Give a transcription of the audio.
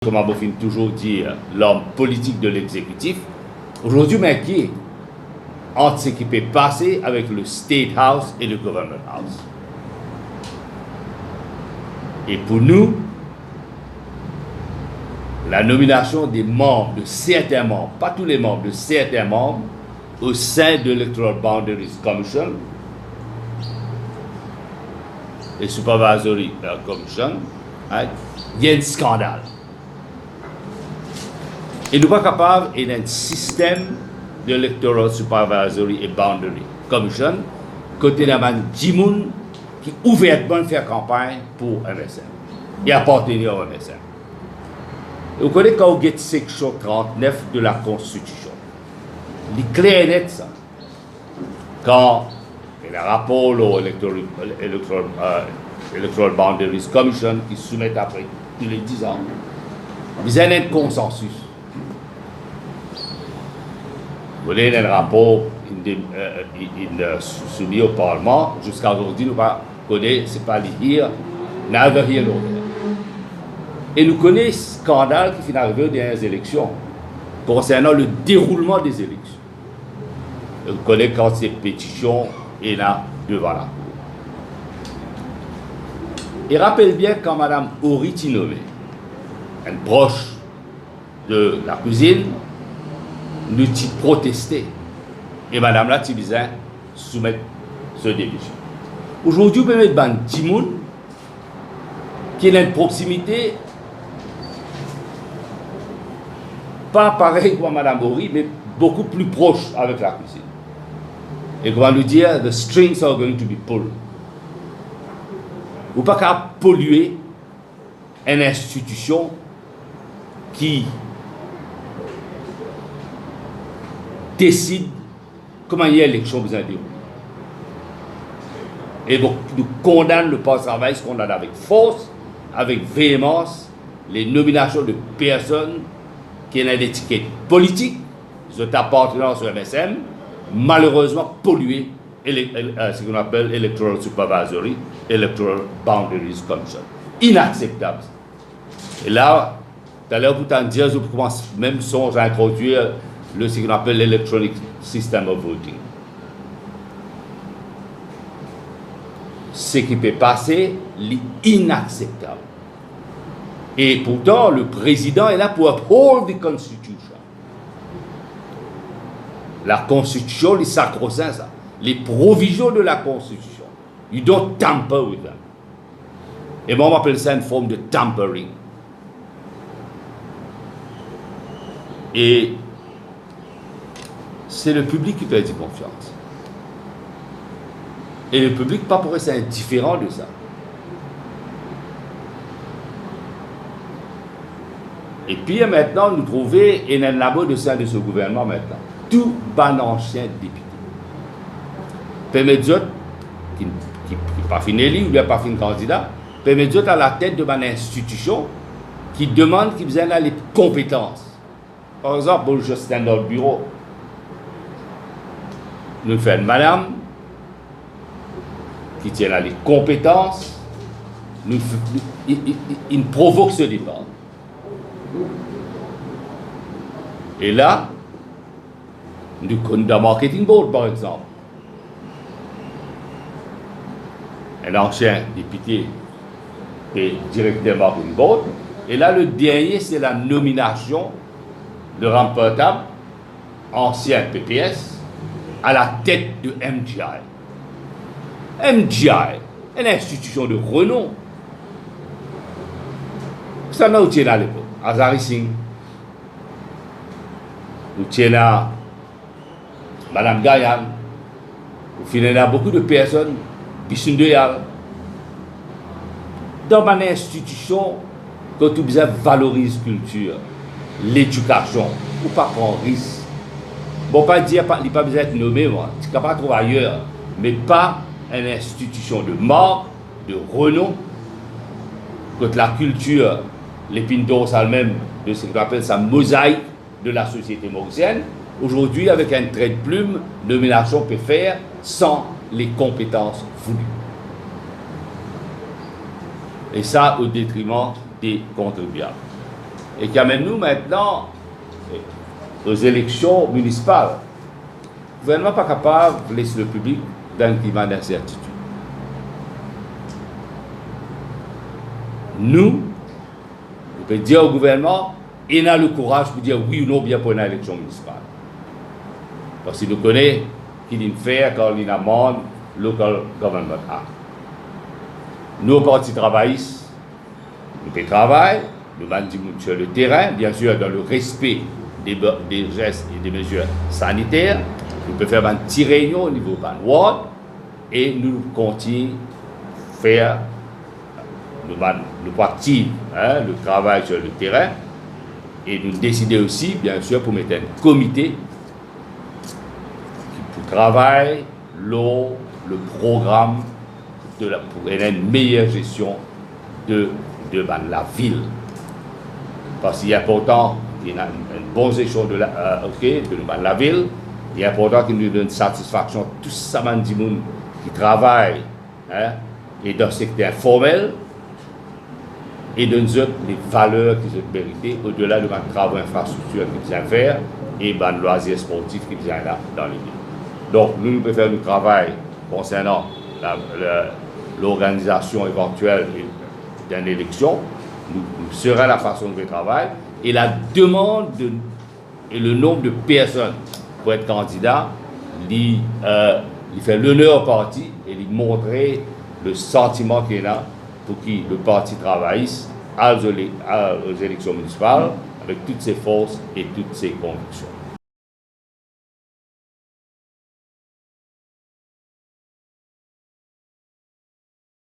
Comme on finit toujours dire, l'homme politique de l'exécutif, aujourd'hui m'inquiète entre ce qui peut passer avec le State House et le Government House. Et pour nous, la nomination des membres, de certains membres, pas tous les membres, de certains membres, au sein de l'Electoral Boundaries Commission et Supervisory Commission, hein, il y a un scandale. Et nous ne sommes pas capables d'un système de l'Electoral Supervisory et Boundary Commission côté de la Jimoun qui ouvertement fait campagne pour MSM et appartenir au MSM. Et vous connaissez quand vous avez section 39 de la Constitution. Il est clair et net ça. Quand il y a un rapport au Electoral Boundaries Commission qui soumet après tous les 10 ans, vous avez un consensus. Vous avez un rapport soumis au Parlement. Jusqu'à aujourd'hui, nous connaissons, ce n'est pas lire, neither here nor there. Et nous connaissons le scandale qui finit arrivé dans les élections, concernant le déroulement des élections. Et vous connaissez quand ces pétitions est là devant la Cour. Et rappelle bien quand Mme Ori Tinové, une proche de la cuisine, nous avons protesté. Et Mme la Tibizin soumet ce démission. Aujourd'hui, vous pouvez mettre Ban Timoun, qui est une proximité, pas pareil comme Mme Ori, mais beaucoup plus proche avec la cuisine. Et qu'on va nous dire, the strings are going to be pulled. Ou pas qu'à polluer une institution qui décide comment il y a l'élection besoin de dérouler. Et donc, nous condamnons le post-travail, ce qu'on a avec force, avec véhémence, les nominations de personnes qui ont une étiquette politique, de appartenance au MSM, malheureusement polluer ce qu'on appelle Electoral Supervisory, Electoral Boundaries Commission. Inacceptable. Et là, tout à l'heure, vous t'en dire, je commence même songe à introduire ce qu'on appelle l'Electronic System of Voting. Ce qui peut passer, c'est inacceptable. Et pourtant, le président est là pour uphold the Constitution. La Constitution, les sacro-saints, ça. Les provisions de la Constitution. You don't tamper with them. Et moi, on appelle ça une forme de tampering. Et c'est le public qui perd confiance. Et le public, pas pour être indifférent de ça. Et puis maintenant, nous trouvons un labo de sein de ce gouvernement maintenant. Tout ban ancien député. Permet d'autres, qui n'est pas fini élu ou bien pas fini candidat, permet d'autres à la tête de une institution qui demande qu'ils aient les compétences. Par exemple, pour je stand dans le bureau, nous faisons une madame qui tient là les compétences, il provoque ce débat. Et là, nous connaissons un marketing board par exemple. Un ancien député est directeur marketing board. Et là, le dernier, c'est la nomination de Rampertab, ancien PPS, à la tête de MGI. MGI, une institution de renom. Ça n'a pas été à l'époque. Azari Singh, nous tenons à Mme Gayan, nous finissons à beaucoup de personnes, Bissundoyal. Dans une institution, quand tu valorises la culture, l'éducation, ou pas prendre risque. Bon, pas dire, il n'y a pas besoin d'être nommé, moi. Tu ne peux pas trouver ailleurs, mais pas une institution de marque, de renom, quand la culture, l'épine dorsale même, de ce qu'on appelle sa mosaïque de la société mauricienne, aujourd'hui, avec un trait de plume, nomination peut faire sans les compétences voulues. Et ça, au détriment des contribuables. et qui amène nous maintenant aux élections municipales. Le gouvernement n'est pas capable de laisser le public dans un climat d'incertitude. Nous pouvons dire au gouvernement, il a le courage pour dire oui ou non bien pour une élection municipale. Parce qu'il nous connaît qu'il y a fait quand il y a amende Local Government Act. Nous, au Parti travailliste, nous faisons travail, nous vendons sur le terrain, bien sûr dans le respect des gestes et des mesures sanitaires. Nous pouvons faire une petite réunion au niveau de la ward et nous continuons à faire nous actifs le travail sur le terrain et nous décider aussi, bien sûr, pour mettre un comité qui travaille le programme pour une meilleure gestion de la ville. Parce qu'il est important qu'il y ait une bonne gestion de la ville. Il est important qu'il nous donne satisfaction à tous ces gens qui travaillent et dans le secteur informel et de nous autres les valeurs qu'ils ont méritées au-delà de notre travail infrastructure qu'ils ont faire et de loisirs sportifs qu'ils ont là dans les villes. Donc nous pouvons faire notre travail concernant l'organisation éventuelle d'une élection, nous sera la façon de travail et la demande et le nombre de personnes pour être candidat, il fait l'honneur au parti et lui montrer le sentiment qu'il y a pour qui le parti travailliste aux élections municipales avec toutes ses forces et toutes ses convictions.